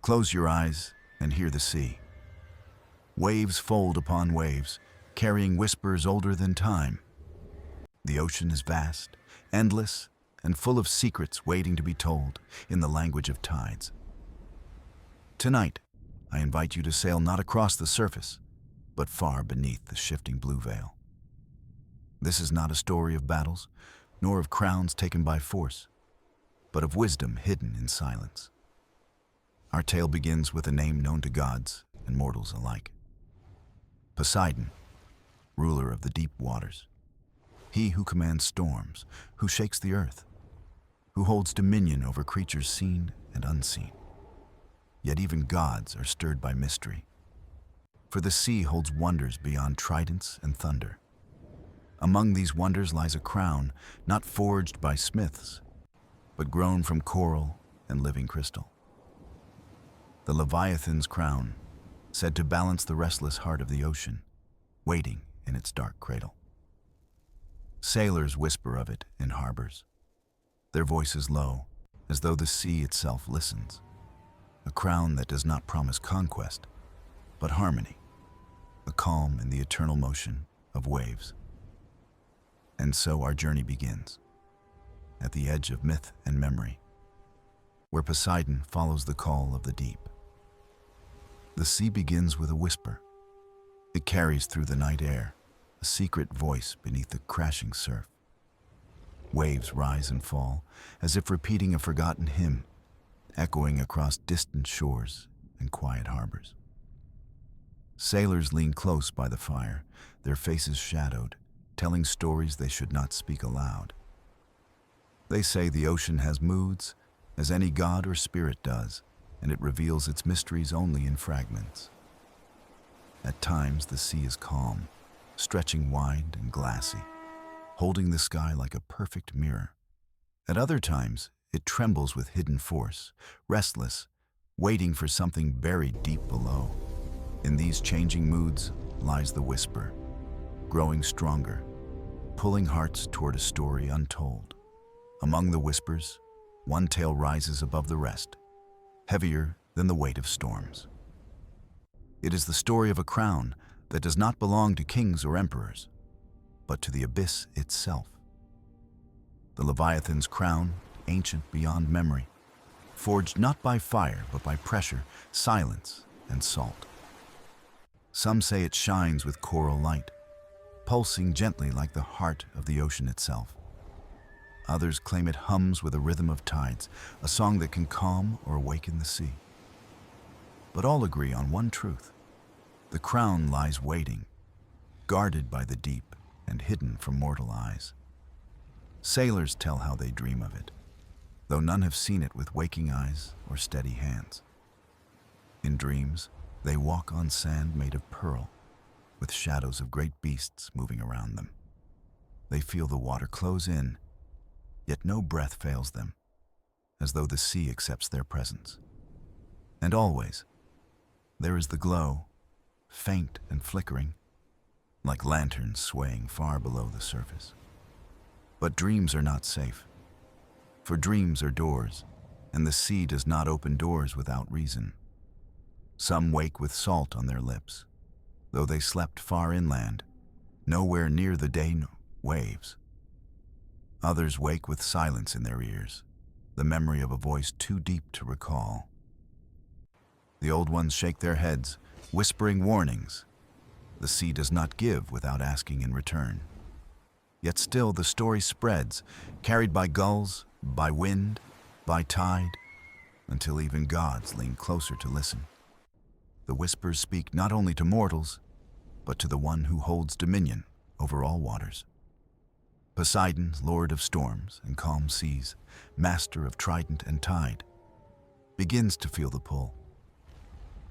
Close your eyes and hear the sea. Waves fold upon waves, carrying whispers older than time. The ocean is vast, endless, and full of secrets waiting to be told in the language of tides. Tonight, I invite you to sail not across the surface, but far beneath the shifting blue veil. This is not a story of battles, nor of crowns taken by force, but of wisdom hidden in silence. Our tale begins with a name known to gods and mortals alike. Poseidon, ruler of the deep waters. He who commands storms, who shakes the earth, who holds dominion over creatures seen and unseen. Yet even gods are stirred by mystery, for the sea holds wonders beyond tridents and thunder. Among these wonders lies a crown not forged by smiths, but grown from coral and living crystal. The Leviathan's crown, said to balance the restless heart of the ocean, waiting in its dark cradle. Sailors whisper of it in harbors, their voices low, as though the sea itself listens. A crown that does not promise conquest, but harmony, a calm in the eternal motion of waves. And so our journey begins, at the edge of myth and memory, where Poseidon follows the call of the deep. The sea begins with a whisper. It carries through the night air, a secret voice beneath the crashing surf. Waves rise and fall, as if repeating a forgotten hymn, echoing across distant shores and quiet harbors. Sailors lean close by the fire, their faces shadowed, telling stories they should not speak aloud. They say the ocean has moods, as any god or spirit does, and it reveals its mysteries only in fragments. At times, the sea is calm, stretching wide and glassy, holding the sky like a perfect mirror. At other times, it trembles with hidden force, restless, waiting for something buried deep below. In these changing moods lies the whisper, growing stronger, pulling hearts toward a story untold. Among the whispers, one tale rises above the rest, heavier than the weight of storms. It is the story of a crown that does not belong to kings or emperors, but to the abyss itself. The Leviathan's crown, ancient beyond memory, forged not by fire but by pressure, silence, and salt. Some say it shines with coral light, pulsing gently like the heart of the ocean itself. Others claim it hums with a rhythm of tides, a song that can calm or awaken the sea. But all agree on one truth. The crown lies waiting, guarded by the deep and hidden from mortal eyes. Sailors tell how they dream of it, though none have seen it with waking eyes or steady hands. In dreams, they walk on sand made of pearl, with shadows of great beasts moving around them. They feel the water close in, yet no breath fails them, as though the sea accepts their presence. And always, there is the glow, faint and flickering, like lanterns swaying far below the surface. But dreams are not safe, for dreams are doors, and the sea does not open doors without reason. Some wake with salt on their lips, though they slept far inland, nowhere near the day waves. Others wake with silence in their ears, the memory of a voice too deep to recall. The old ones shake their heads, whispering warnings. The sea does not give without asking in return. Yet still the story spreads, carried by gulls, by wind, by tide, until even gods lean closer to listen. The whispers speak not only to mortals, but to the one who holds dominion over all waters. Poseidon, lord of storms and calm seas, master of trident and tide, begins to feel the pull.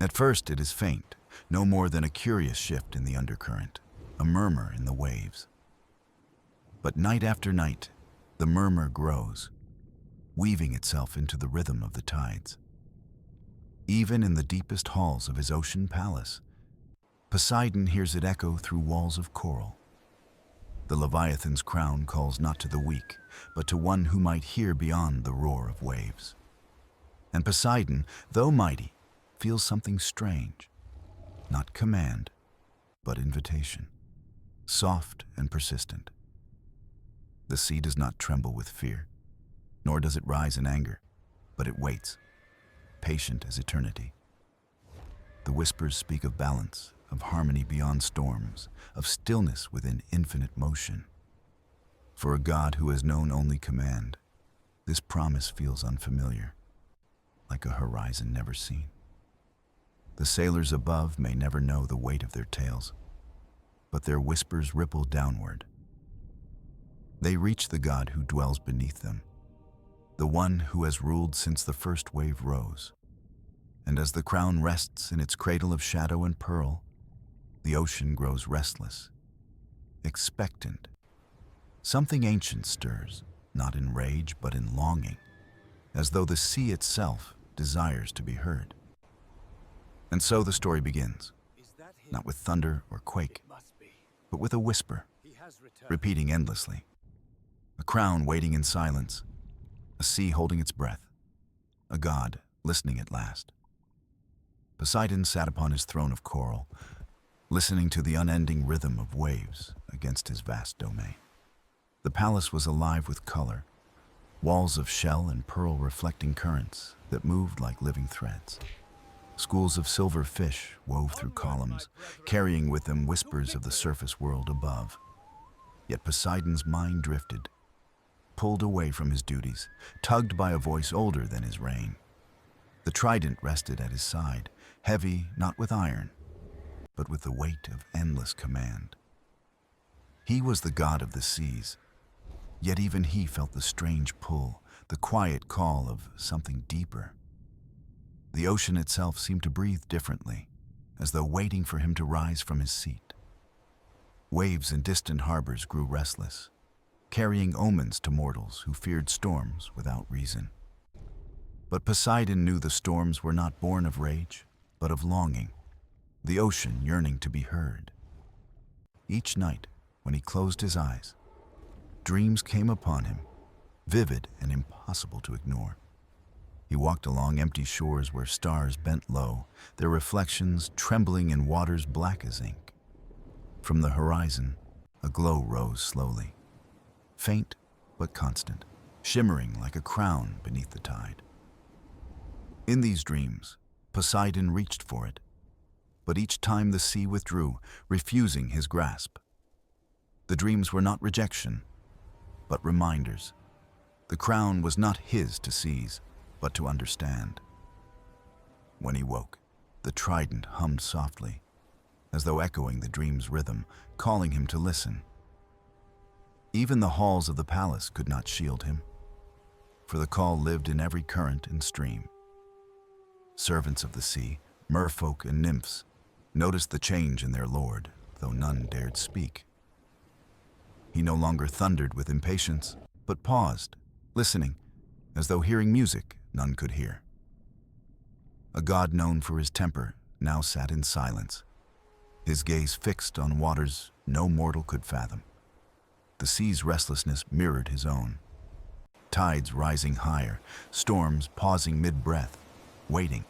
At first it is faint, no more than a curious shift in the undercurrent, a murmur in the waves. But night after night, the murmur grows, weaving itself into the rhythm of the tides. Even in the deepest halls of his ocean palace, Poseidon hears it echo through walls of coral. The Leviathan's crown calls not to the weak, but to one who might hear beyond the roar of waves. And Poseidon, though mighty, feels something strange. Not command, but invitation. Soft and persistent. The sea does not tremble with fear, nor does it rise in anger, but it waits, patient as eternity. The whispers speak of balance, of harmony beyond storms, of stillness within infinite motion. For a God who has known only command, this promise feels unfamiliar, like a horizon never seen. The sailors above may never know the weight of their tales, but their whispers ripple downward. They reach the God who dwells beneath them, the one who has ruled since the first wave rose. And as the crown rests in its cradle of shadow and pearl, the ocean grows restless, expectant. Something ancient stirs, not in rage but in longing, as though the sea itself desires to be heard. And so the story begins, not with thunder or quake, but with a whisper, repeating endlessly. A crown waiting in silence, a sea holding its breath, a god listening at last. Poseidon sat upon his throne of coral, listening to the unending rhythm of waves against his vast domain. The palace was alive with color, walls of shell and pearl reflecting currents that moved like living threads. Schools of silver fish wove through columns, carrying with them whispers of the surface world above. Yet Poseidon's mind drifted, pulled away from his duties, tugged by a voice older than his reign. The trident rested at his side, heavy not with iron, but with the weight of endless command. He was the god of the seas, yet even he felt the strange pull, the quiet call of something deeper. The ocean itself seemed to breathe differently, as though waiting for him to rise from his seat. Waves in distant harbors grew restless, carrying omens to mortals who feared storms without reason. But Poseidon knew the storms were not born of rage, but of longing, the ocean yearning to be heard. Each night, when he closed his eyes, dreams came upon him, vivid and impossible to ignore. He walked along empty shores where stars bent low, their reflections trembling in waters black as ink. From the horizon, a glow rose slowly, faint but constant, shimmering like a crown beneath the tide. In these dreams, Poseidon reached for it, but each time the sea withdrew, refusing his grasp. The dreams were not rejection, but reminders. The crown was not his to seize, but to understand. When he woke, the trident hummed softly, as though echoing the dream's rhythm, calling him to listen. Even the halls of the palace could not shield him, for the call lived in every current and stream. Servants of the sea, merfolk and nymphs, noticed the change in their lord, though none dared speak. He no longer thundered with impatience, but paused, listening, as though hearing music none could hear. A god known for his temper now sat in silence, his gaze fixed on waters no mortal could fathom. The sea's restlessness mirrored his own. Tides rising higher, storms pausing mid-breath, waiting.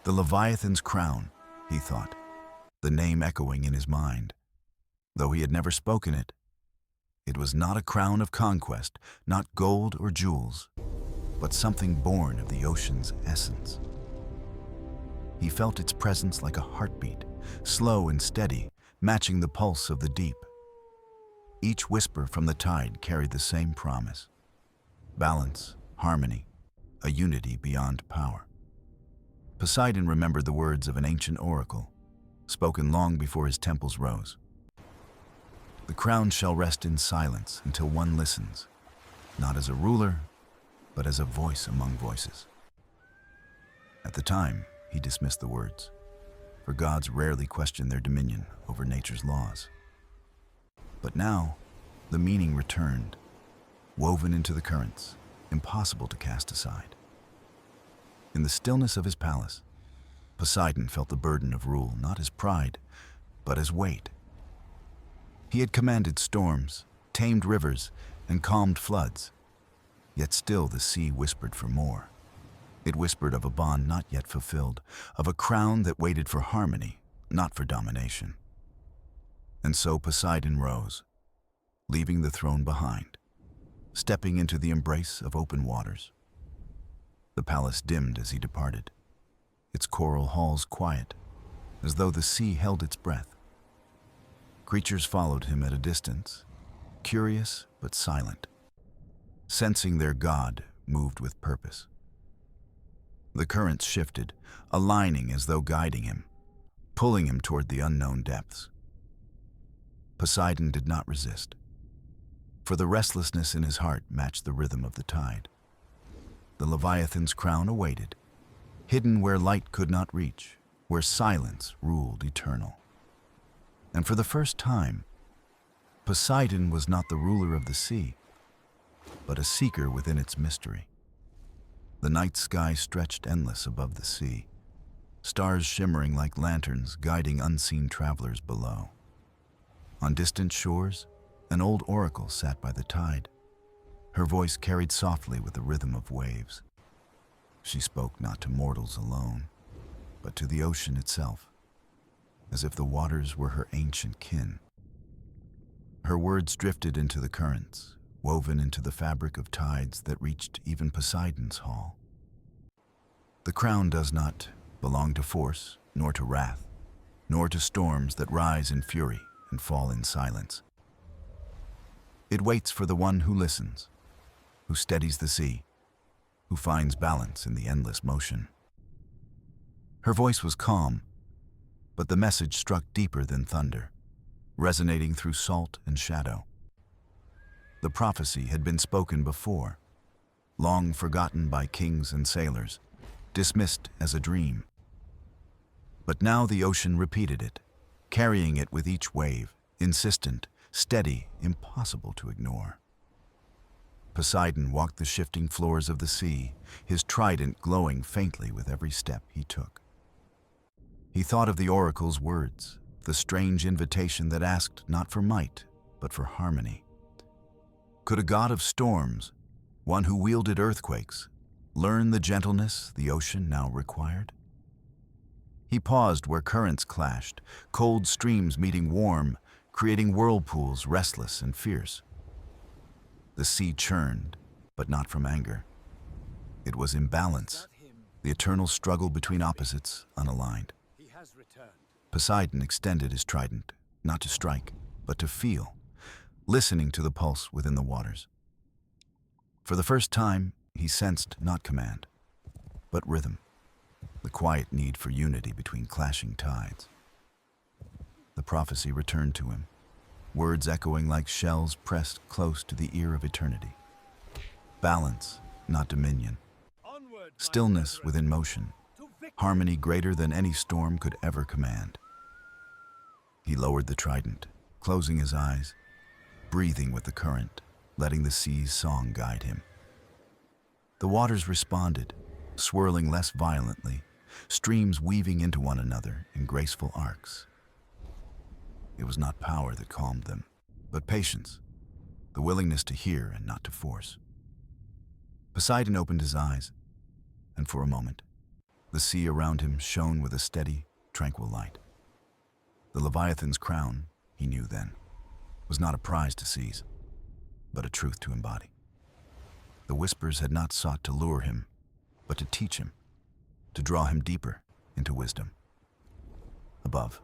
The Leviathan's crown, he thought, the name echoing in his mind. Though he had never spoken it, it was not a crown of conquest, not gold or jewels, but something born of the ocean's essence. He felt its presence like a heartbeat, slow and steady, matching the pulse of the deep. Each whisper from the tide carried the same promise: balance, harmony, a unity beyond power. Poseidon remembered the words of an ancient oracle, spoken long before his temples rose. The crown shall rest in silence until one listens, not as a ruler, but as a voice among voices. At the time, he dismissed the words, for gods rarely question their dominion over nature's laws. But now, the meaning returned, woven into the currents, impossible to cast aside. In the stillness of his palace, Poseidon felt the burden of rule not as pride, but as weight. He had commanded storms, tamed rivers, and calmed floods, yet still the sea whispered for more. It whispered of a bond not yet fulfilled, of a crown that waited for harmony, not for domination. And so Poseidon rose, leaving the throne behind, stepping into the embrace of open waters. The palace dimmed as he departed, its coral halls quiet, as though the sea held its breath. Creatures followed him at a distance, curious but silent, sensing their god moved with purpose. The currents shifted, aligning as though guiding him, pulling him toward the unknown depths. Poseidon did not resist, for the restlessness in his heart matched the rhythm of the tide. The Leviathan's crown awaited, hidden where light could not reach, where silence ruled eternal. And for the first time, Poseidon was not the ruler of the sea, but a seeker within its mystery. The night sky stretched endless above the sea, stars shimmering like lanterns guiding unseen travelers below. On distant shores, an old oracle sat by the tide. Her voice carried softly with the rhythm of waves. She spoke not to mortals alone, but to the ocean itself, as if the waters were her ancient kin. Her words drifted into the currents, woven into the fabric of tides that reached even Poseidon's hall. The crown does not belong to force, nor to wrath, nor to storms that rise in fury and fall in silence. It waits for the one who listens, who steadies the sea, who finds balance in the endless motion. Her voice was calm, but the message struck deeper than thunder, resonating through salt and shadow. The prophecy had been spoken before, long forgotten by kings and sailors, dismissed as a dream. But now the ocean repeated it, carrying it with each wave, insistent, steady, impossible to ignore. Poseidon walked the shifting floors of the sea, his trident glowing faintly with every step he took. He thought of the oracle's words, the strange invitation that asked not for might, but for harmony. Could a god of storms, one who wielded earthquakes, learn the gentleness the ocean now required? He paused where currents clashed, cold streams meeting warm, creating whirlpools restless and fierce. The sea churned, but not from anger. It was imbalance, the eternal struggle between opposites unaligned. Poseidon extended his trident, not to strike, but to feel, listening to the pulse within the waters. For the first time, he sensed not command, but rhythm, the quiet need for unity between clashing tides. The prophecy returned to him, words echoing like shells pressed close to the ear of eternity. Balance, not dominion. Stillness within motion, harmony greater than any storm could ever command. He lowered the trident, closing his eyes, breathing with the current, letting the sea's song guide him. The waters responded, swirling less violently, streams weaving into one another in graceful arcs. It was not power that calmed them, but patience, the willingness to hear and not to force. Poseidon opened his eyes, and for a moment, the sea around him shone with a steady, tranquil light. The Leviathan's crown, he knew then, was not a prize to seize, but a truth to embody. The whispers had not sought to lure him, but to teach him, to draw him deeper into wisdom. Above,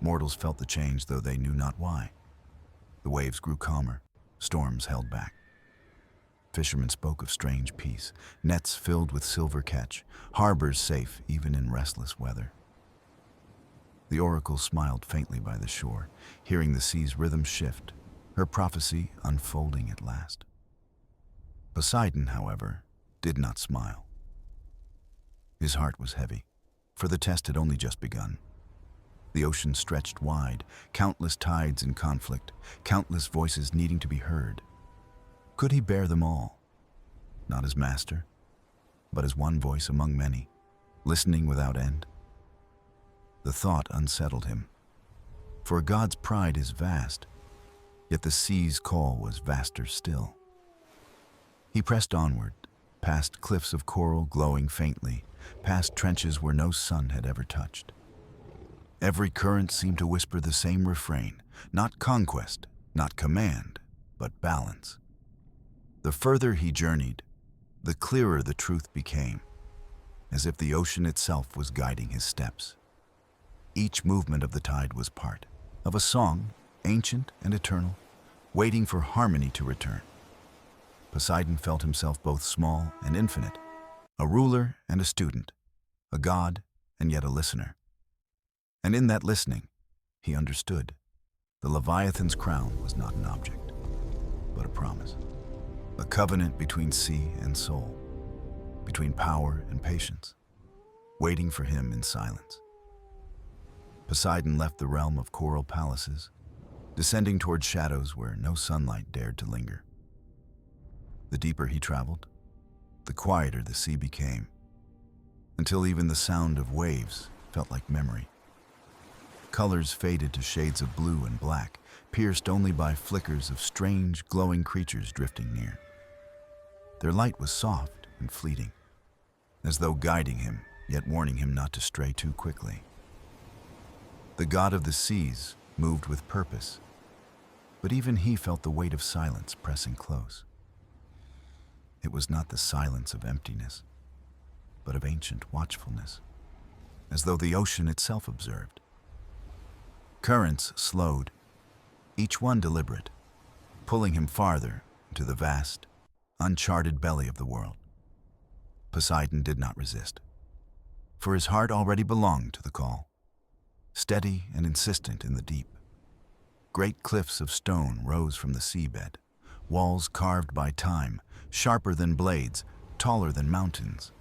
mortals felt the change, though they knew not why. The waves grew calmer, storms held back. Fishermen spoke of strange peace, nets filled with silver catch, harbors safe even in restless weather. The oracle smiled faintly by the shore, hearing the sea's rhythm shift, her prophecy unfolding at last. Poseidon, however, did not smile. His heart was heavy, for the test had only just begun. The ocean stretched wide, countless tides in conflict, countless voices needing to be heard. Could he bear them all? Not as master, but as one voice among many, listening without end. The thought unsettled him, for God's pride is vast, yet the sea's call was vaster still. He pressed onward, past cliffs of coral glowing faintly, past trenches where no sun had ever touched. Every current seemed to whisper the same refrain, not conquest, not command, but balance. The further he journeyed, the clearer the truth became, as if the ocean itself was guiding his steps. Each movement of the tide was part of a song, ancient and eternal, waiting for harmony to return. Poseidon felt himself both small and infinite, a ruler and a student, a god and yet a listener. And in that listening, he understood the Leviathan's crown was not an object, but a promise, a covenant between sea and soul, between power and patience, waiting for him in silence. Poseidon left the realm of coral palaces, descending toward shadows where no sunlight dared to linger. The deeper he traveled, the quieter the sea became, until even the sound of waves felt like memory. Colors faded to shades of blue and black, pierced only by flickers of strange, glowing creatures drifting near. Their light was soft and fleeting, as though guiding him, yet warning him not to stray too quickly. The god of the seas moved with purpose, but even he felt the weight of silence pressing close. It was not the silence of emptiness, but of ancient watchfulness, as though the ocean itself observed. Currents slowed, each one deliberate, pulling him farther into the vast, uncharted belly of the world. Poseidon did not resist, for his heart already belonged to the call. Steady and insistent in the deep, great cliffs of stone rose from the seabed, walls carved by time, sharper than blades, taller than mountains.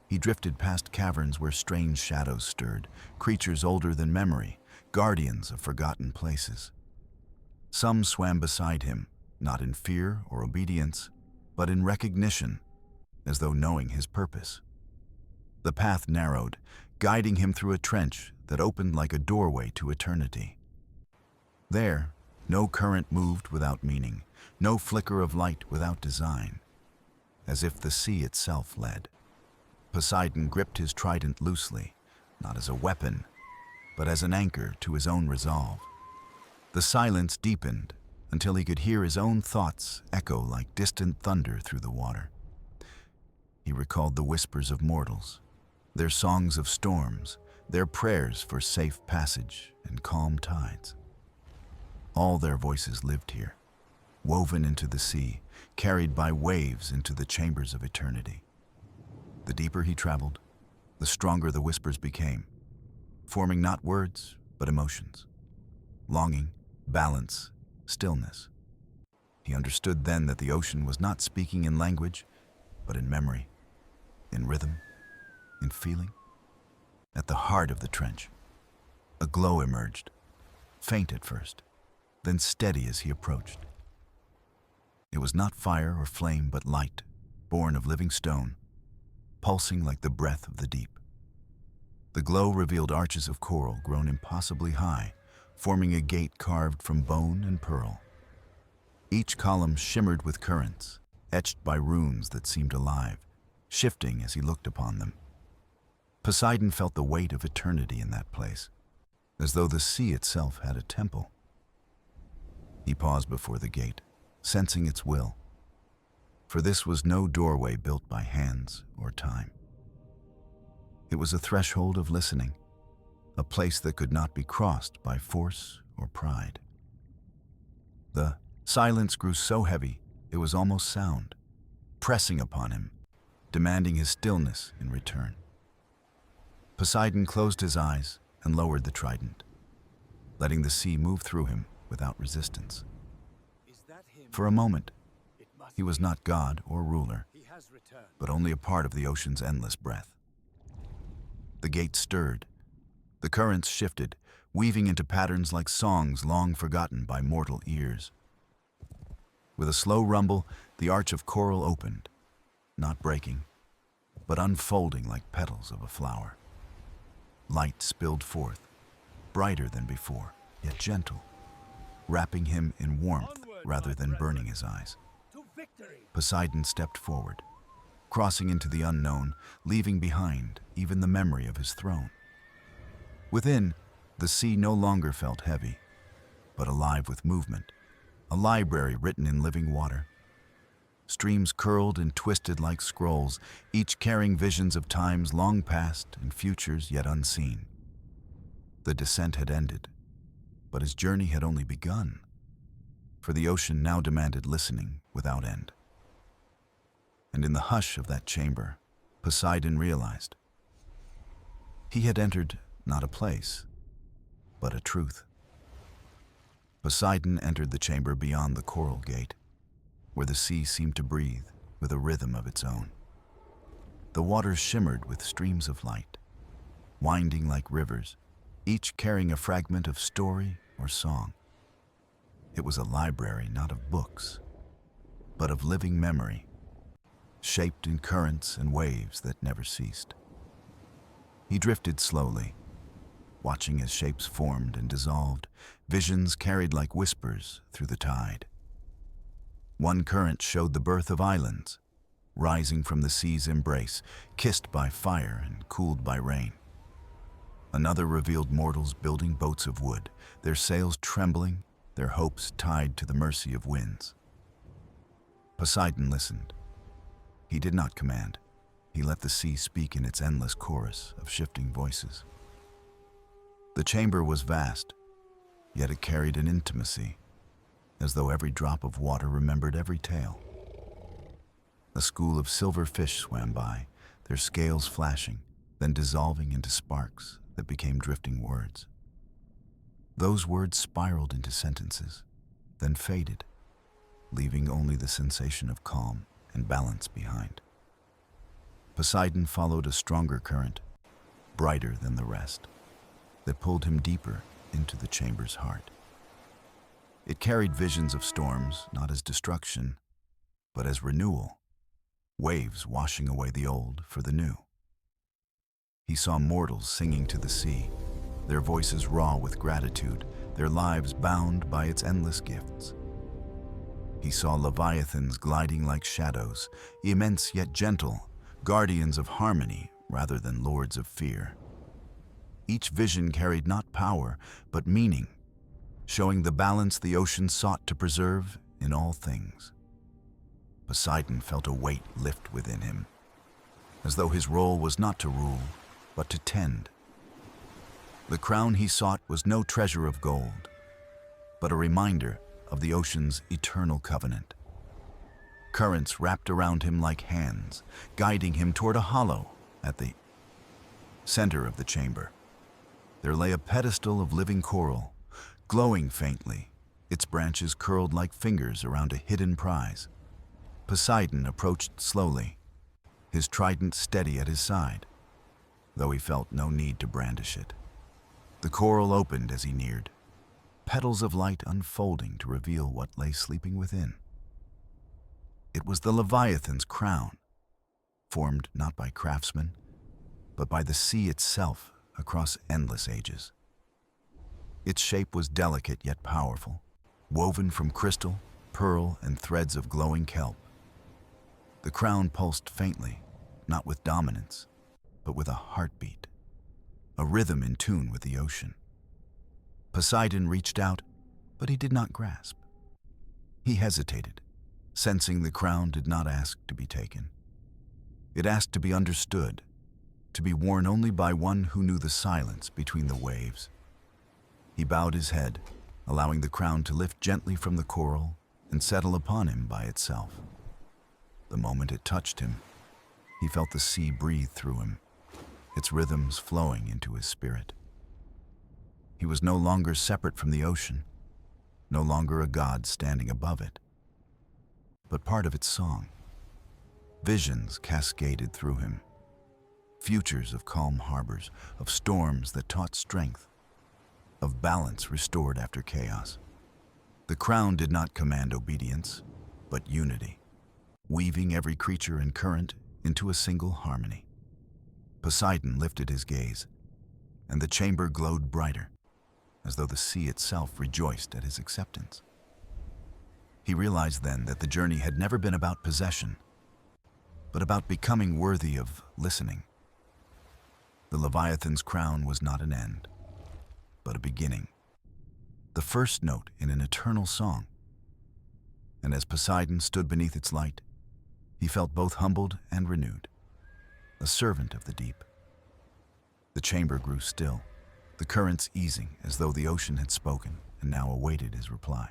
He drifted past caverns where strange shadows stirred, creatures older than memory, guardians of forgotten places. Some swam beside him, not in fear or obedience, but in recognition, as though knowing his purpose. The path narrowed, guiding him through a trench that opened like a doorway to eternity. There, no current moved without meaning, no flicker of light without design, as if the sea itself led. Poseidon gripped his trident loosely, not as a weapon, but as an anchor to his own resolve. The silence deepened until he could hear his own thoughts echo like distant thunder through the water. He recalled the whispers of mortals, their songs of storms, their prayers for safe passage and calm tides. All their voices lived here, woven into the sea, carried by waves into the chambers of eternity. The deeper he traveled, the stronger the whispers became, forming not words, but emotions. Longing, balance, stillness. He understood then that the ocean was not speaking in language, but in memory, in rhythm, in feeling. At the heart of the trench, a glow emerged, faint at first, then steady as he approached. It was not fire or flame, but light, born of living stone, pulsing like the breath of the deep. The glow revealed arches of coral grown impossibly high, forming a gate carved from bone and pearl. Each column shimmered with currents, etched by runes that seemed alive, shifting as he looked upon them. Poseidon felt the weight of eternity in that place, as though the sea itself had a temple. He paused before the gate, sensing its will, for this was no doorway built by hands or time. It was a threshold of listening, a place that could not be crossed by force or pride. The silence grew so heavy it was almost sound, pressing upon him, demanding his stillness in return. Poseidon closed his eyes and lowered the trident, letting the sea move through him without resistance. For a moment, he was not god or ruler, but only a part of the ocean's endless breath. The gate stirred. The currents shifted, weaving into patterns like songs long forgotten by mortal ears. With a slow rumble, the arch of coral opened, not breaking, but unfolding like petals of a flower. Light spilled forth, brighter than before, yet gentle, wrapping him in warmth rather than burning his eyes. Poseidon stepped forward, crossing into the unknown, leaving behind even the memory of his throne. Within, the sea no longer felt heavy, but alive with movement, a library written in living water. Streams curled and twisted like scrolls, each carrying visions of times long past and futures yet unseen. The descent had ended, but his journey had only begun, for the ocean now demanded listening without end. And in the hush of that chamber, Poseidon realized he had entered not a place, but a truth. Poseidon entered the chamber beyond the coral gate, where the sea seemed to breathe with a rhythm of its own. The waters shimmered with streams of light, winding like rivers, each carrying a fragment of story or song. It was a library not of books, but of living memory, shaped in currents and waves that never ceased. He drifted slowly, watching as shapes formed and dissolved, visions carried like whispers through the tide. One current showed the birth of islands, rising from the sea's embrace, kissed by fire and cooled by rain. Another revealed mortals building boats of wood, their sails trembling, their hopes tied to the mercy of winds. Poseidon listened. He did not command. He let the sea speak in its endless chorus of shifting voices. The chamber was vast, yet it carried an intimacy, as though every drop of water remembered every tale. A school of silver fish swam by, their scales flashing, then dissolving into sparks that became drifting words. Those words spiraled into sentences, then faded, leaving only the sensation of calm and balance behind. Poseidon followed a stronger current, brighter than the rest, that pulled him deeper into the chamber's heart. It carried visions of storms, not as destruction, but as renewal, waves washing away the old for the new. He saw mortals singing to the sea, their voices raw with gratitude, their lives bound by its endless gifts. He saw Leviathans gliding like shadows, immense yet gentle, guardians of harmony rather than lords of fear. Each vision carried not power, but meaning, showing the balance the ocean sought to preserve in all things. Poseidon felt a weight lift within him, as though his role was not to rule, but to tend. The crown he sought was no treasure of gold, but a reminder of the ocean's eternal covenant. Currents wrapped around him like hands, guiding him toward a hollow at the center of the chamber. There lay a pedestal of living coral, glowing faintly, its branches curled like fingers around a hidden prize. Poseidon approached slowly, his trident steady at his side, though he felt no need to brandish it. The coral opened as he neared, petals of light unfolding to reveal what lay sleeping within. It was the Leviathan's crown, formed not by craftsmen, but by the sea itself across endless ages. Its shape was delicate yet powerful, woven from crystal, pearl, and threads of glowing kelp. The crown pulsed faintly, not with dominance, but with a heartbeat, a rhythm in tune with the ocean. Poseidon reached out, but he did not grasp. He hesitated, sensing the crown did not ask to be taken. It asked to be understood, to be worn only by one who knew the silence between the waves. He bowed his head, allowing the crown to lift gently from the coral and settle upon him by itself. The moment it touched him, he felt the sea breathe through him, its rhythms flowing into his spirit. He was no longer separate from the ocean, no longer a god standing above it, but part of its song. Visions cascaded through him, futures of calm harbors, of storms that taught strength, of balance restored after chaos. The crown did not command obedience, but unity, weaving every creature and current into a single harmony. Poseidon lifted his gaze, and the chamber glowed brighter, as though the sea itself rejoiced at his acceptance. He realized then that the journey had never been about possession, but about becoming worthy of listening. The Leviathan's crown was not an end, but a beginning, the first note in an eternal song. And as Poseidon stood beneath its light, he felt both humbled and renewed, a servant of the deep. The chamber grew still, the currents easing as though the ocean had spoken and now awaited his reply.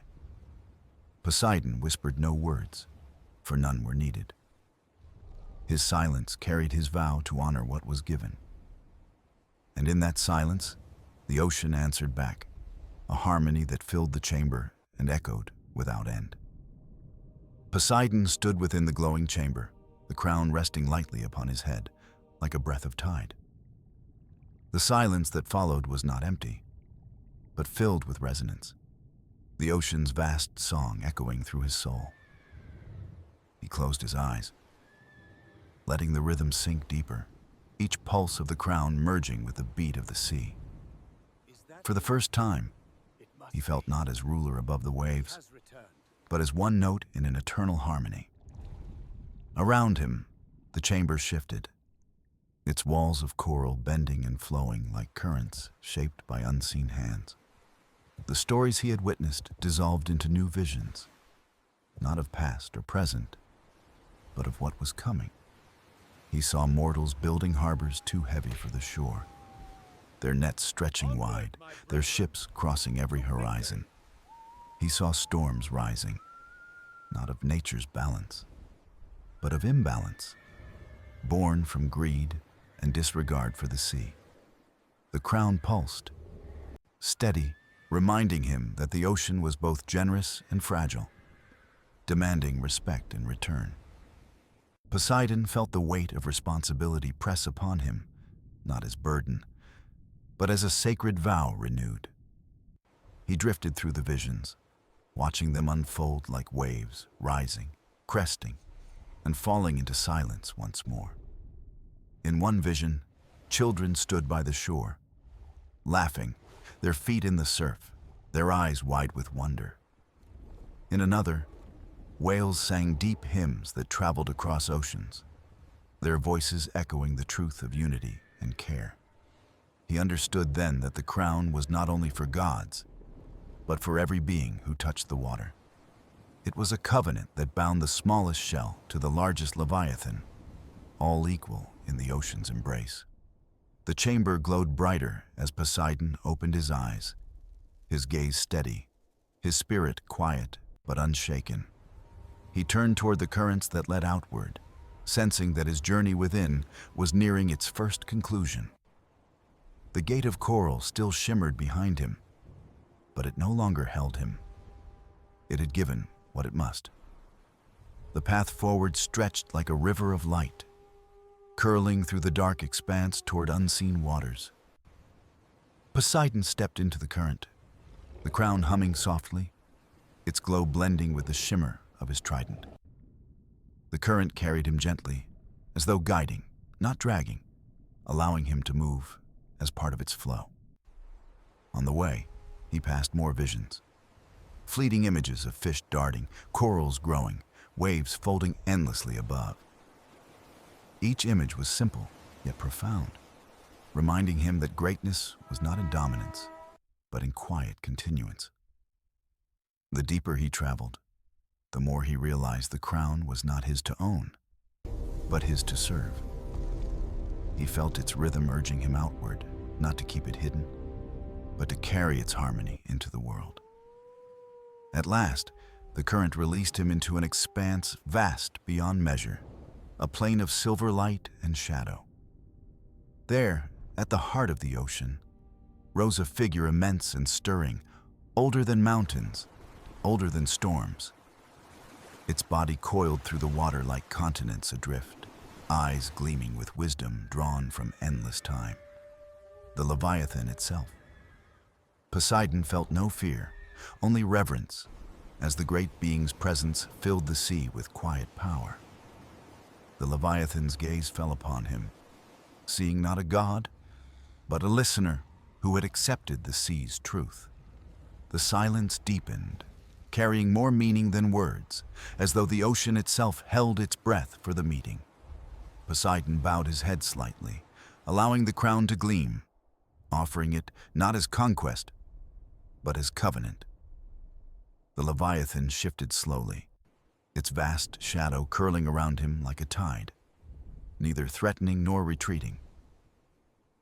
Poseidon whispered no words, for none were needed. His silence carried his vow to honor what was given. And in that silence, the ocean answered back, a harmony that filled the chamber and echoed without end. Poseidon stood within the glowing chamber, the crown resting lightly upon his head, like a breath of tide. The silence that followed was not empty, but filled with resonance, the ocean's vast song echoing through his soul. He closed his eyes, letting the rhythm sink deeper, each pulse of the crown merging with the beat of the sea. For the first time, he felt not as ruler above the waves, but as one note in an eternal harmony. Around him, the chamber shifted, its walls of coral bending and flowing like currents shaped by unseen hands. The stories he had witnessed dissolved into new visions, not of past or present, but of what was coming. He saw mortals building harbors too heavy for the shore, their nets stretching wide, their ships crossing every horizon. He saw storms rising, not of nature's balance, but of imbalance, born from greed and disregard for the sea. The crown pulsed, steady, reminding him that the ocean was both generous and fragile, demanding respect in return. Poseidon felt the weight of responsibility press upon him, not as burden, but as a sacred vow renewed. He drifted through the visions, watching them unfold like waves, rising, cresting, and falling into silence once more. In one vision, children stood by the shore, laughing, their feet in the surf, their eyes wide with wonder. In another, whales sang deep hymns that traveled across oceans, their voices echoing the truth of unity and care. He understood then that the crown was not only for gods, but for every being who touched the water. It was a covenant that bound the smallest shell to the largest Leviathan, all equal in the ocean's embrace. The chamber glowed brighter as Poseidon opened his eyes, his gaze steady, his spirit quiet but unshaken. He turned toward the currents that led outward, sensing that his journey within was nearing its first conclusion. The gate of coral still shimmered behind him, but it no longer held him. It had given what it must. The path forward stretched like a river of light, curling through the dark expanse toward unseen waters. Poseidon stepped into the current, the crown humming softly, its glow blending with the shimmer of his trident. The current carried him gently, as though guiding, not dragging, allowing him to move as part of its flow. On the way, he passed more visions, fleeting images of fish darting, corals growing, waves folding endlessly above. Each image was simple, yet profound, reminding him that greatness was not in dominance, but in quiet continuance. The deeper he traveled, the more he realized the crown was not his to own, but his to serve. He felt its rhythm urging him outward, not to keep it hidden, but to carry its harmony into the world. At last, the current released him into an expanse vast beyond measure, a plain of silver light and shadow. There, at the heart of the ocean, rose a figure immense and stirring, older than mountains, older than storms. Its body coiled through the water like continents adrift, eyes gleaming with wisdom drawn from endless time. The Leviathan itself. Poseidon felt no fear, only reverence, as the great being's presence filled the sea with quiet power. The Leviathan's gaze fell upon him, seeing not a god, but a listener who had accepted the sea's truth. The silence deepened, carrying more meaning than words, as though the ocean itself held its breath for the meeting. Poseidon bowed his head slightly, allowing the crown to gleam, offering it not as conquest, but as covenant. The Leviathan shifted slowly, its vast shadow curling around him like a tide, neither threatening nor retreating.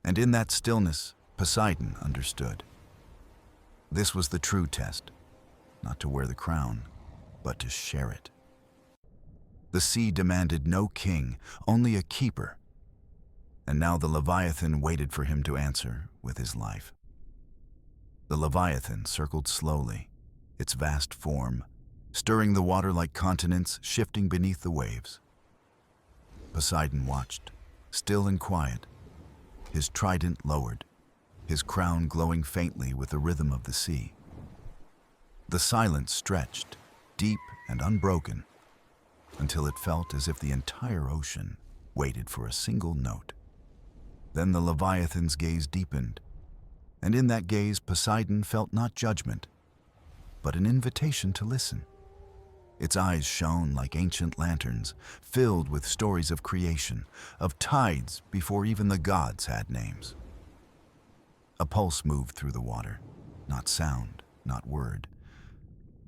And in that stillness, Poseidon understood. This was the true test, not to wear the crown, but to share it. The sea demanded no king, only a keeper. And now the Leviathan waited for him to answer with his life. The Leviathan circled slowly, its vast form, stirring the water like continents shifting beneath the waves. Poseidon watched, still and quiet, his trident lowered, his crown glowing faintly with the rhythm of the sea. The silence stretched, deep and unbroken, until it felt as if the entire ocean waited for a single note. Then the Leviathan's gaze deepened, and in that gaze Poseidon felt not judgment, but an invitation to listen. Its eyes shone like ancient lanterns, filled with stories of creation, of tides before even the gods had names. A pulse moved through the water, not sound, not word,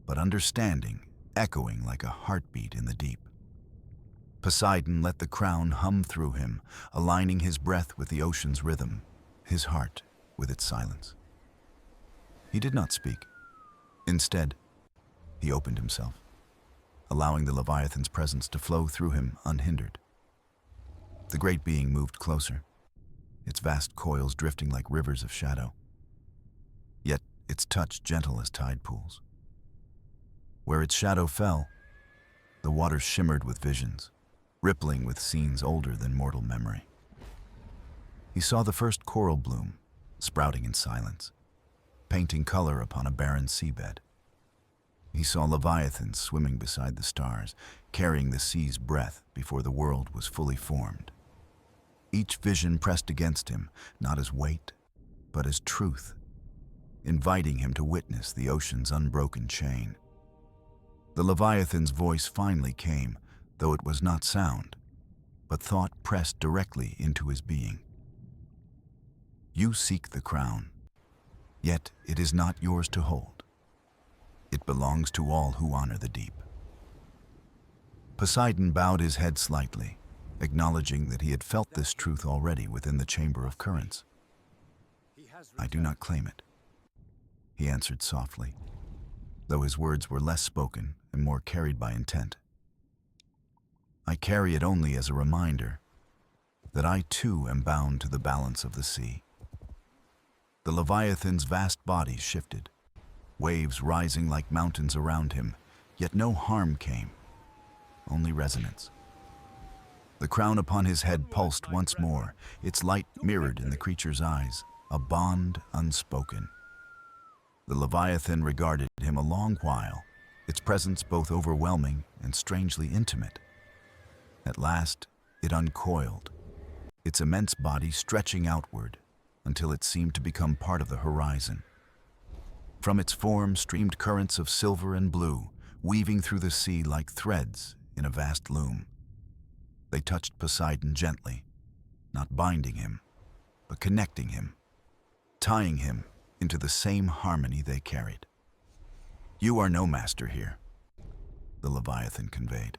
but understanding, echoing like a heartbeat in the deep. Poseidon let the crown hum through him, aligning his breath with the ocean's rhythm, his heart with its silence. He did not speak. Instead, he opened himself, allowing the Leviathan's presence to flow through him unhindered. The great being moved closer, its vast coils drifting like rivers of shadow, yet its touch gentle as tide pools. Where its shadow fell, the water shimmered with visions, rippling with scenes older than mortal memory. He saw the first coral bloom, sprouting in silence, painting color upon a barren seabed. He saw leviathans swimming beside the stars, carrying the sea's breath before the world was fully formed. Each vision pressed against him, not as weight, but as truth, inviting him to witness the ocean's unbroken chain. The Leviathan's voice finally came, though it was not sound, but thought pressed directly into his being. You seek the crown, yet it is not yours to hold. It belongs to all who honor the deep. Poseidon bowed his head slightly, acknowledging that he had felt this truth already within the chamber of currents. I do not claim it, he answered softly, though his words were less spoken and more carried by intent. I carry it only as a reminder that I too am bound to the balance of the sea. The Leviathan's vast body shifted, waves rising like mountains around him, yet no harm came, only resonance. The crown upon his head pulsed once more, its light mirrored in the creature's eyes, a bond unspoken. The Leviathan regarded him a long while, its presence both overwhelming and strangely intimate. At last, it uncoiled, its immense body stretching outward until it seemed to become part of the horizon. From its form streamed currents of silver and blue, weaving through the sea like threads in a vast loom. They touched Poseidon gently, not binding him, but connecting him, tying him into the same harmony they carried. You are no master here, the Leviathan conveyed.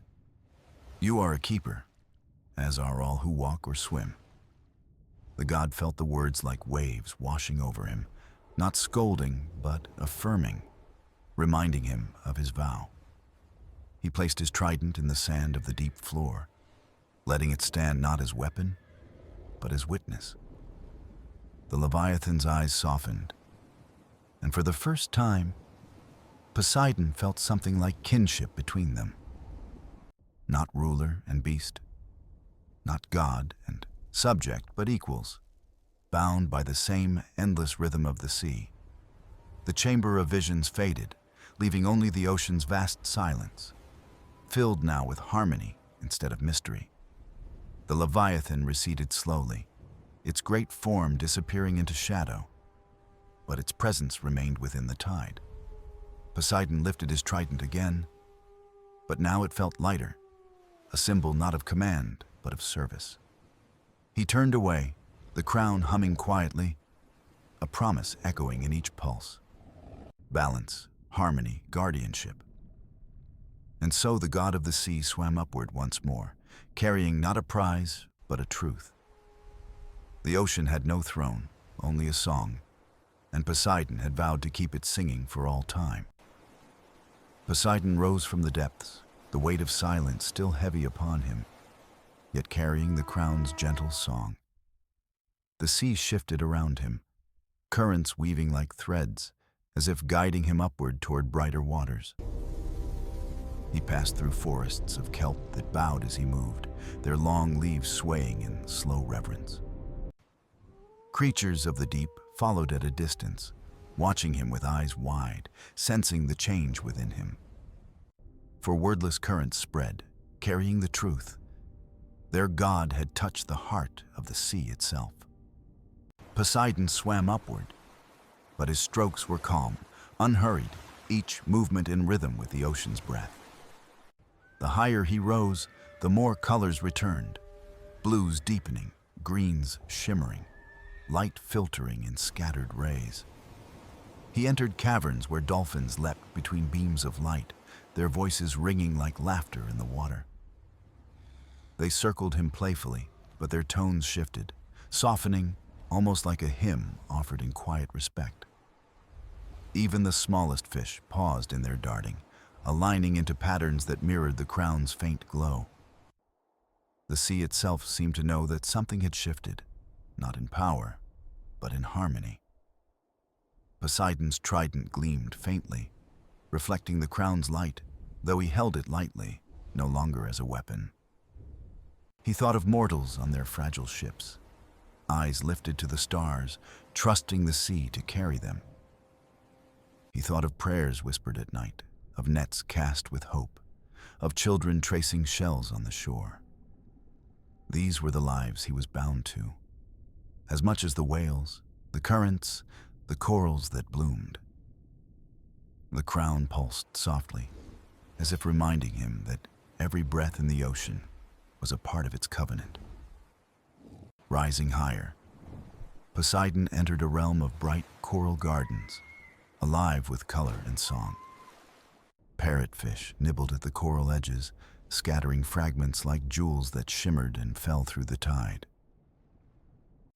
You are a keeper, as are all who walk or swim. The god felt the words like waves washing over him, not scolding, but affirming, reminding him of his vow. He placed his trident in the sand of the deep floor, letting it stand not as weapon, but as witness. The Leviathan's eyes softened, and for the first time, Poseidon felt something like kinship between them. Not ruler and beast, not god and subject, but equals, bound by the same endless rhythm of the sea. The chamber of visions faded, leaving only the ocean's vast silence, filled now with harmony instead of mystery. The Leviathan receded slowly, its great form disappearing into shadow, but its presence remained within the tide. Poseidon lifted his trident again, but now it felt lighter, a symbol not of command, but of service. He turned away, the crown humming quietly, a promise echoing in each pulse. Balance, harmony, guardianship. And so the god of the sea swam upward once more, carrying not a prize, but a truth. The ocean had no throne, only a song, and Poseidon had vowed to keep it singing for all time. Poseidon rose from the depths, the weight of silence still heavy upon him, yet carrying the crown's gentle song. The sea shifted around him, currents weaving like threads, as if guiding him upward toward brighter waters. He passed through forests of kelp that bowed as he moved, their long leaves swaying in slow reverence. Creatures of the deep followed at a distance, watching him with eyes wide, sensing the change within him. For wordless currents spread, carrying the truth. Their god had touched the heart of the sea itself. Poseidon swam upward, but his strokes were calm, unhurried, each movement in rhythm with the ocean's breath. The higher he rose, the more colors returned, blues deepening, greens shimmering, light filtering in scattered rays. He entered caverns where dolphins leapt between beams of light, their voices ringing like laughter in the water. They circled him playfully, but their tones shifted, softening, almost like a hymn offered in quiet respect. Even the smallest fish paused in their darting, aligning into patterns that mirrored the crown's faint glow. The sea itself seemed to know that something had shifted, not in power, but in harmony. Poseidon's trident gleamed faintly, reflecting the crown's light, though he held it lightly, no longer as a weapon. He thought of mortals on their fragile ships, eyes lifted to the stars, trusting the sea to carry them. He thought of prayers whispered at night, of nets cast with hope, of children tracing shells on the shore. These were the lives he was bound to, as much as the whales, the currents, the corals that bloomed. The crown pulsed softly, as if reminding him that every breath in the ocean was a part of its covenant. Rising higher, Poseidon entered a realm of bright coral gardens, alive with color and song. Parrotfish nibbled at the coral edges, scattering fragments like jewels that shimmered and fell through the tide.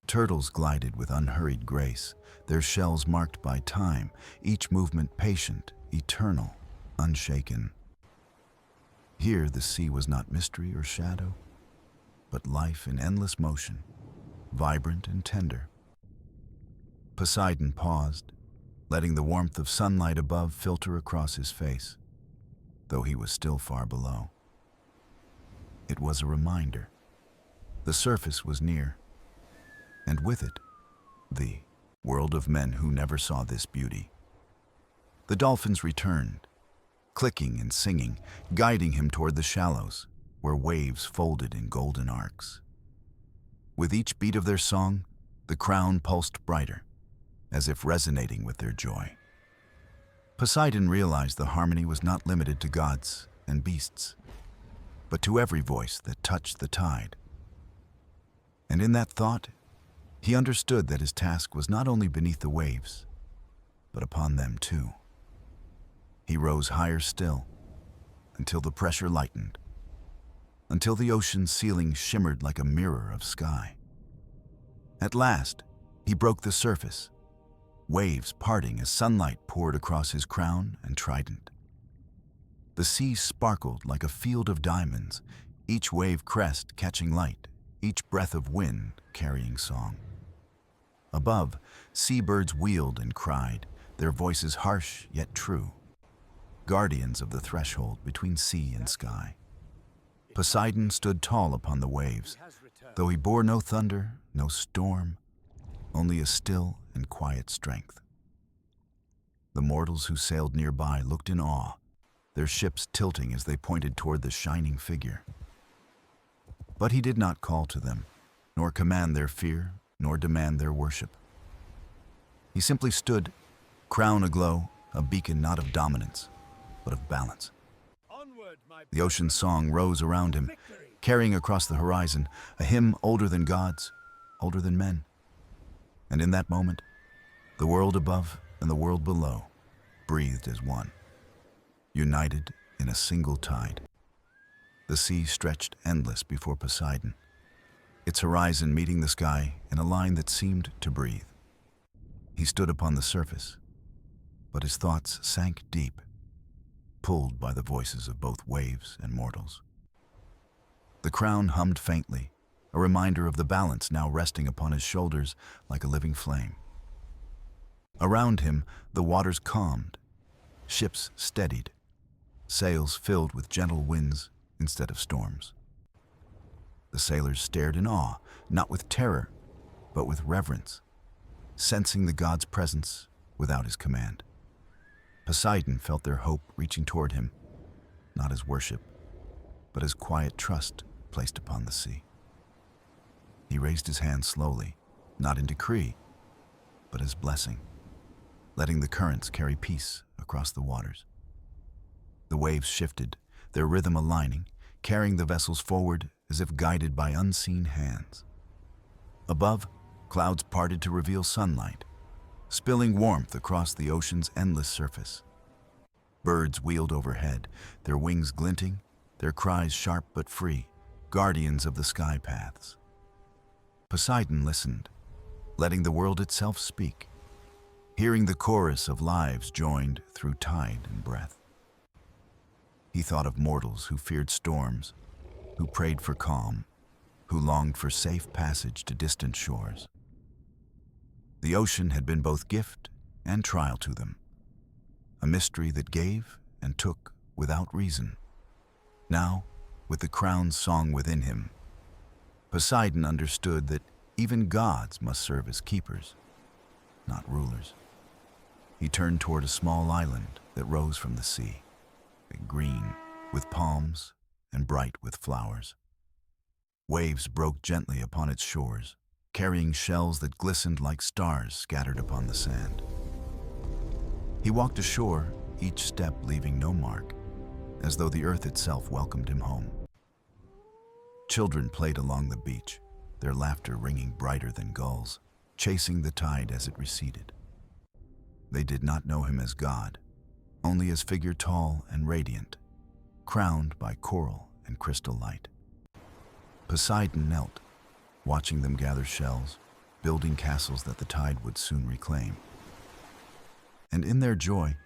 Turtles glided with unhurried grace, their shells marked by time, each movement patient, eternal, unshaken. Here the sea was not mystery or shadow, but life in endless motion, vibrant and tender. Poseidon paused, letting the warmth of sunlight above filter across his face, though he was still far below. It was a reminder. The surface was near, and with it, the world of men who never saw this beauty. The dolphins returned, clicking and singing, guiding him toward the shallows, where waves folded in golden arcs. With each beat of their song, the crown pulsed brighter, as if resonating with their joy. Poseidon realized the harmony was not limited to gods and beasts, but to every voice that touched the tide. And in that thought, he understood that his task was not only beneath the waves, but upon them too. He rose higher still, until the pressure lightened, until the ocean's ceiling shimmered like a mirror of sky. At last, he broke the surface, waves parting as sunlight poured across his crown and trident. The sea sparkled like a field of diamonds, each wave crest catching light, each breath of wind carrying song. Above, seabirds wheeled and cried, their voices harsh yet true, guardians of the threshold between sea and sky. Poseidon stood tall upon the waves, though he bore no thunder, no storm, only a still and quiet strength. The mortals who sailed nearby looked in awe, their ships tilting as they pointed toward the shining figure. But he did not call to them, nor command their fear, nor demand their worship. He simply stood, crown aglow, a beacon not of dominance, but of balance. The ocean's song rose around him, carrying across the horizon a hymn older than gods, older than men. And in that moment, the world above and the world below breathed as one, united in a single tide. The sea stretched endless before Poseidon, its horizon meeting the sky in a line that seemed to breathe. He stood upon the surface, but his thoughts sank deep, pulled by the voices of both waves and mortals. The crown hummed faintly, a reminder of the balance now resting upon his shoulders like a living flame. Around him, the waters calmed, ships steadied, sails filled with gentle winds instead of storms. The sailors stared in awe, not with terror, but with reverence, sensing the god's presence without his command. Poseidon felt their hope reaching toward him, not as worship, but as quiet trust placed upon the sea. He raised his hand slowly, not in decree, but as blessing, letting the currents carry peace across the waters. The waves shifted, their rhythm aligning, carrying the vessels forward as if guided by unseen hands. Above, clouds parted to reveal sunlight, spilling warmth across the ocean's endless surface. Birds wheeled overhead, their wings glinting, their cries sharp but free, guardians of the sky paths. Poseidon listened, letting the world itself speak, hearing the chorus of lives joined through tide and breath. He thought of mortals who feared storms, who prayed for calm, who longed for safe passage to distant shores. The ocean had been both gift and trial to them, a mystery that gave and took without reason. Now, with the crown's song within him, Poseidon understood that even gods must serve as keepers, not rulers. He turned toward a small island that rose from the sea, green with palms and bright with flowers. Waves broke gently upon its shores, carrying shells that glistened like stars scattered upon the sand. He walked ashore, each step leaving no mark, as though the earth itself welcomed him home. Children played along the beach, their laughter ringing brighter than gulls, chasing the tide as it receded. They did not know him as God, only as figure tall and radiant, crowned by coral and crystal light. Poseidon knelt, watching them gather shells, building castles that the tide would soon reclaim. And in their joy,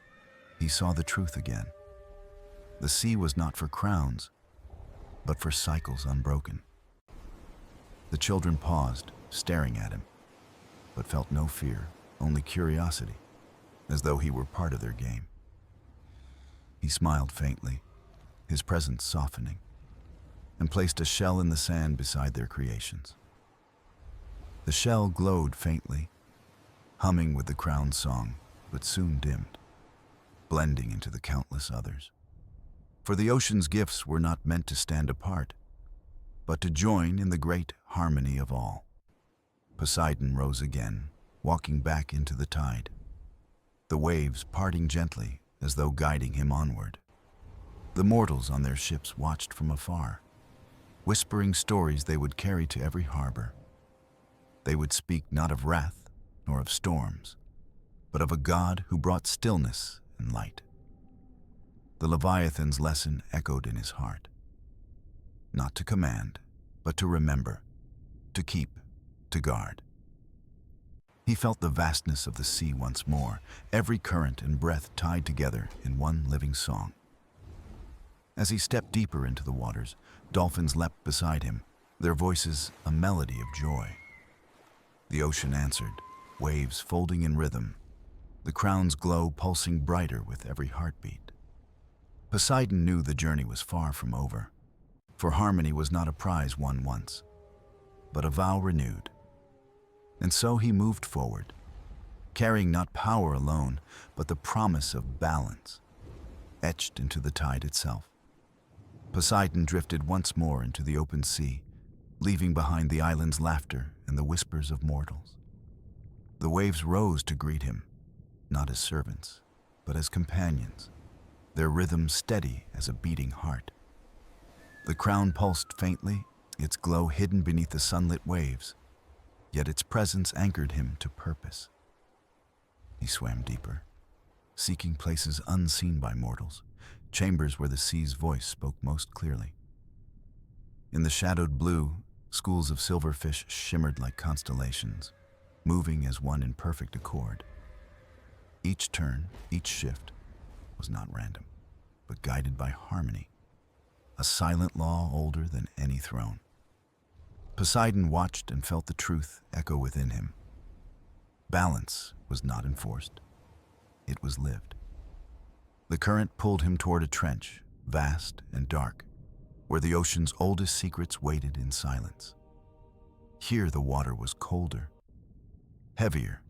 he saw the truth again. The sea was not for crowns, but for cycles unbroken. The children paused, staring at him, but felt no fear, only curiosity, as though he were part of their game. He smiled faintly, his presence softening, and placed a shell in the sand beside their creations. The shell glowed faintly, humming with the crown's song, but soon dimmed, blending into the countless others. For the ocean's gifts were not meant to stand apart, but to join in the great harmony of all. Poseidon rose again, walking back into the tide, the waves parting gently as though guiding him onward. The mortals on their ships watched from afar, whispering stories they would carry to every harbor. They would speak not of wrath nor of storms, but of a God who brought stillness and light. The Leviathan's lesson echoed in his heart. Not to command, but to remember, to keep, to guard. He felt the vastness of the sea once more, every current and breath tied together in one living song. As he stepped deeper into the waters, dolphins leapt beside him, their voices a melody of joy. The ocean answered, waves folding in rhythm, the crown's glow pulsing brighter with every heartbeat. Poseidon knew the journey was far from over, for harmony was not a prize won once, but a vow renewed. And so he moved forward, carrying not power alone, but the promise of balance, etched into the tide itself. Poseidon drifted once more into the open sea, leaving behind the island's laughter and the whispers of mortals. The waves rose to greet him, not as servants, but as companions, their rhythm steady as a beating heart. The crown pulsed faintly, its glow hidden beneath the sunlit waves, yet its presence anchored him to purpose. He swam deeper, seeking places unseen by mortals, chambers where the sea's voice spoke most clearly. In the shadowed blue, schools of silverfish shimmered like constellations, moving as one in perfect accord. Each turn, each shift, was not random, but guided by harmony, a silent law older than any throne. Poseidon watched and felt the truth echo within him. Balance was not enforced, it was lived. The current pulled him toward a trench, vast and dark, where the ocean's oldest secrets waited in silence. Here the water was colder, heavier,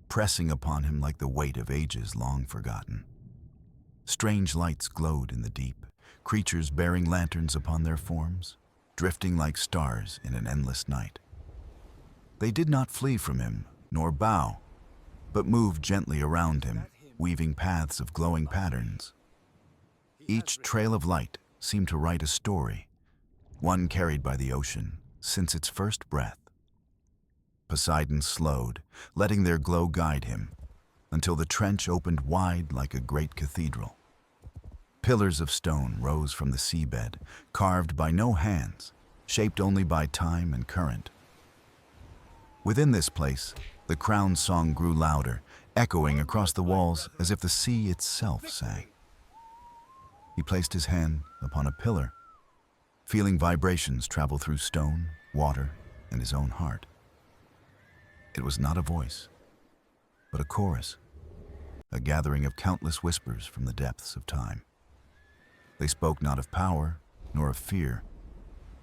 pressing upon him like the weight of ages long forgotten. Strange lights glowed in the deep, creatures bearing lanterns upon their forms, drifting like stars in an endless night. They did not flee from him, nor bow, but moved gently around him, weaving paths of glowing patterns. Each trail of light seemed to write a story, one carried by the ocean since its first breath. Poseidon slowed, letting their glow guide him, until the trench opened wide like a great cathedral. Pillars of stone rose from the seabed, carved by no hands, shaped only by time and current. Within this place, the crown's song grew louder, echoing across the walls as if the sea itself sang. He placed his hand upon a pillar, feeling vibrations travel through stone, water, and his own heart. It was not a voice, but a chorus, a gathering of countless whispers from the depths of time. They spoke not of power, nor of fear,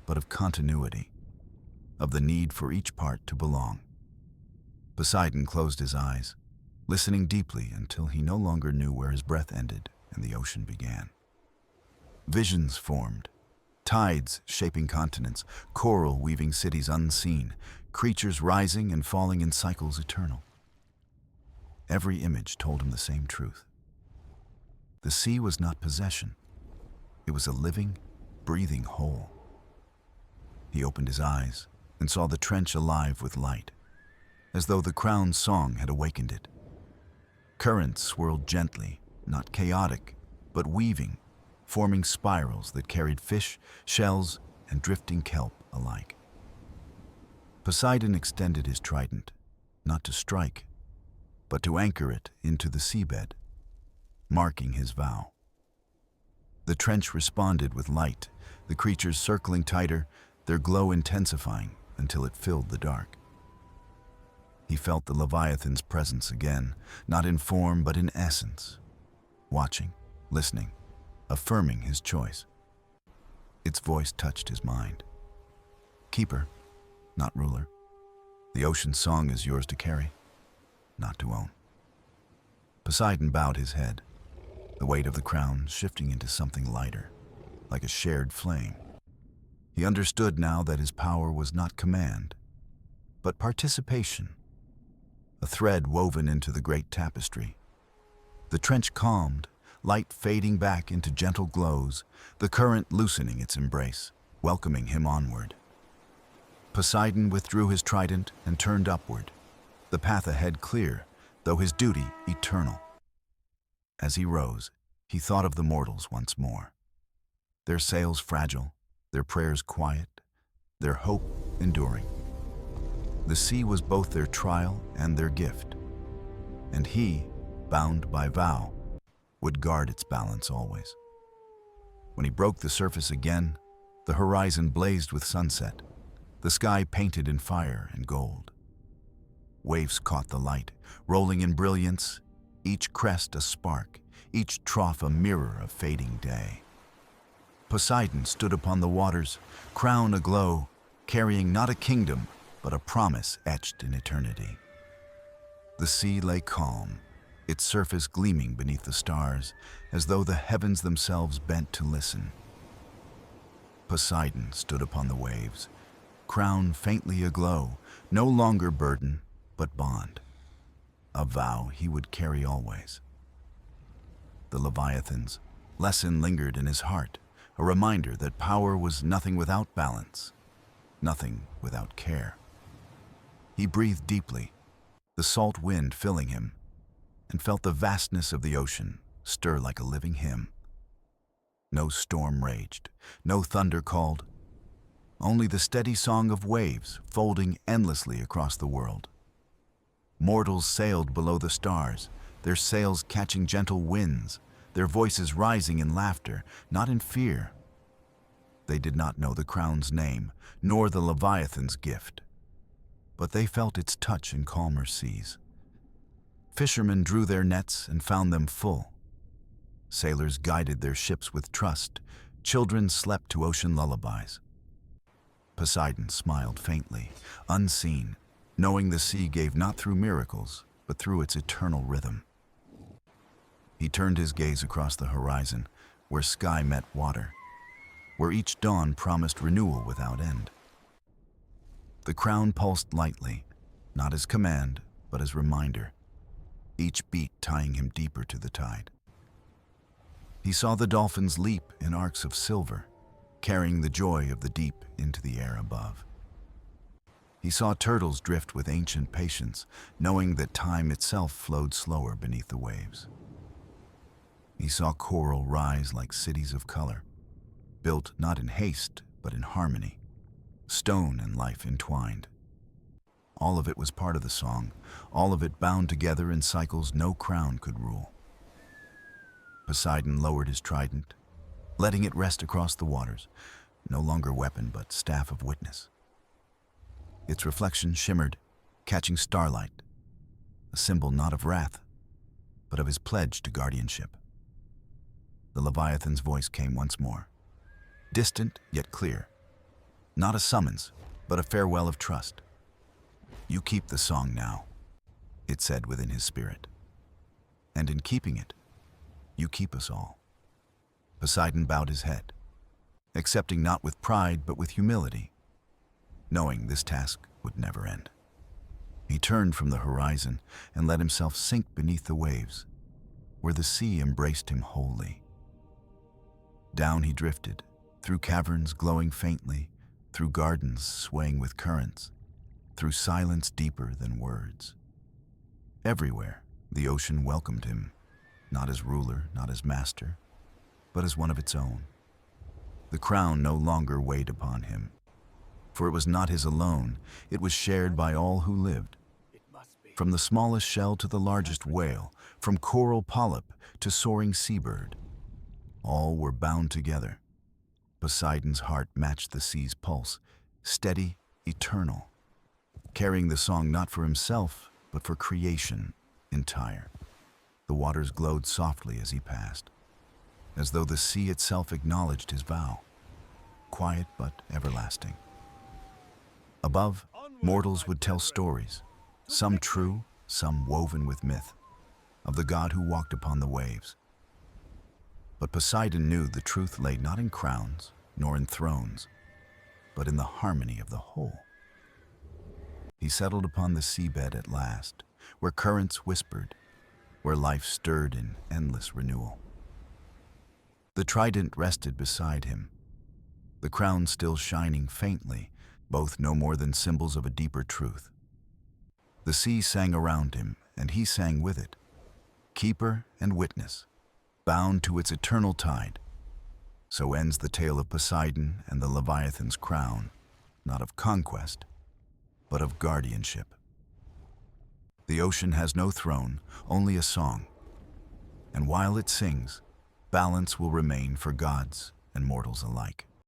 but of continuity, of the need for each part to belong. Poseidon closed his eyes, listening deeply until he no longer knew where his breath ended and the ocean began. Visions formed, tides shaping continents, coral weaving cities unseen, creatures rising and falling in cycles eternal. Every image told him the same truth. The sea was not possession. It was a living, breathing whole. He opened his eyes and saw the trench alive with light, as though the crown's song had awakened it. Currents swirled gently, not chaotic, but weaving, forming spirals that carried fish, shells, and drifting kelp alike. Poseidon extended his trident, not to strike, but to anchor it into the seabed, marking his vow. The trench responded with light, the creatures circling tighter, their glow intensifying until it filled the dark. He felt the Leviathan's presence again, not in form but in essence, watching, listening, affirming his choice. Its voice touched his mind. Keeper, not ruler. The ocean's song is yours to carry, not to own. Poseidon bowed his head, the weight of the crown shifting into something lighter, like a shared flame. He understood now that his power was not command, but participation, a thread woven into the great tapestry. The trench calmed, light fading back into gentle glows, the current loosening its embrace, welcoming him onward. Poseidon withdrew his trident and turned upward, the path ahead clear, though his duty eternal. As he rose, he thought of the mortals once more. Their sails fragile, their prayers quiet, their hope enduring. The sea was both their trial and their gift, and he, bound by vow, would guard its balance always. When he broke the surface again, the horizon blazed with sunset, the sky painted in fire and gold. Waves caught the light, rolling in brilliance, each crest a spark, each trough a mirror of fading day. Poseidon stood upon the waters, crown aglow, carrying not a kingdom, but a promise etched in eternity. The sea lay calm, its surface gleaming beneath the stars, as though the heavens themselves bent to listen. Poseidon stood upon the waves, crown faintly aglow, no longer burden, but bond, a vow he would carry always. The Leviathan's lesson lingered in his heart, a reminder that power was nothing without balance, nothing without care. He breathed deeply, the salt wind filling him, and felt the vastness of the ocean stir like a living hymn. No storm raged, no thunder called, only the steady song of waves folding endlessly across the world. Mortals sailed below the stars, their sails catching gentle winds, their voices rising in laughter, not in fear. They did not know the crown's name, nor the Leviathan's gift, but they felt its touch in calmer seas. Fishermen drew their nets and found them full. Sailors guided their ships with trust. Children slept to ocean lullabies. Poseidon smiled faintly, unseen, knowing the sea gave not through miracles, but through its eternal rhythm. He turned his gaze across the horizon, where sky met water, where each dawn promised renewal without end. The crown pulsed lightly, not as command, but as reminder, each beat tying him deeper to the tide. He saw the dolphins leap in arcs of silver, carrying the joy of the deep into the air above. He saw turtles drift with ancient patience, knowing that time itself flowed slower beneath the waves. He saw coral rise like cities of color, built not in haste, but in harmony, stone and life entwined. All of it was part of the song, all of it bound together in cycles no crown could rule. Poseidon lowered his trident, letting it rest across the waters, no longer weapon but staff of witness. Its reflection shimmered, catching starlight, a symbol not of wrath, but of his pledge to guardianship. The Leviathan's voice came once more, distant yet clear, not a summons, but a farewell of trust. "You keep the song now," it said within his spirit. "And in keeping it, you keep us all." Poseidon bowed his head, accepting not with pride but with humility, knowing this task would never end. He turned from the horizon and let himself sink beneath the waves, where the sea embraced him wholly. Down he drifted, through caverns glowing faintly, through gardens swaying with currents, through silence deeper than words. Everywhere, the ocean welcomed him, not as ruler, not as master, but as one of its own. The crown no longer weighed upon him, for it was not his alone, it was shared by all who lived. From the smallest shell to the largest whale, from coral polyp to soaring seabird, all were bound together. Poseidon's heart matched the sea's pulse, steady, eternal, carrying the song not for himself, but for creation entire. The waters glowed softly as he passed, as though the sea itself acknowledged his vow, quiet but everlasting. Above, mortals would tell stories, some true, some woven with myth, of the god who walked upon the waves. But Poseidon knew the truth lay not in crowns, nor in thrones, but in the harmony of the whole. He settled upon the seabed at last, where currents whispered, where life stirred in endless renewal. The trident rested beside him, the crown still shining faintly, both no more than symbols of a deeper truth. The sea sang around him, and he sang with it, keeper and witness, bound to its eternal tide. So ends the tale of Poseidon and the Leviathan's crown, not of conquest, but of guardianship. The ocean has no throne, only a song. And while it sings, balance will remain for gods and mortals alike.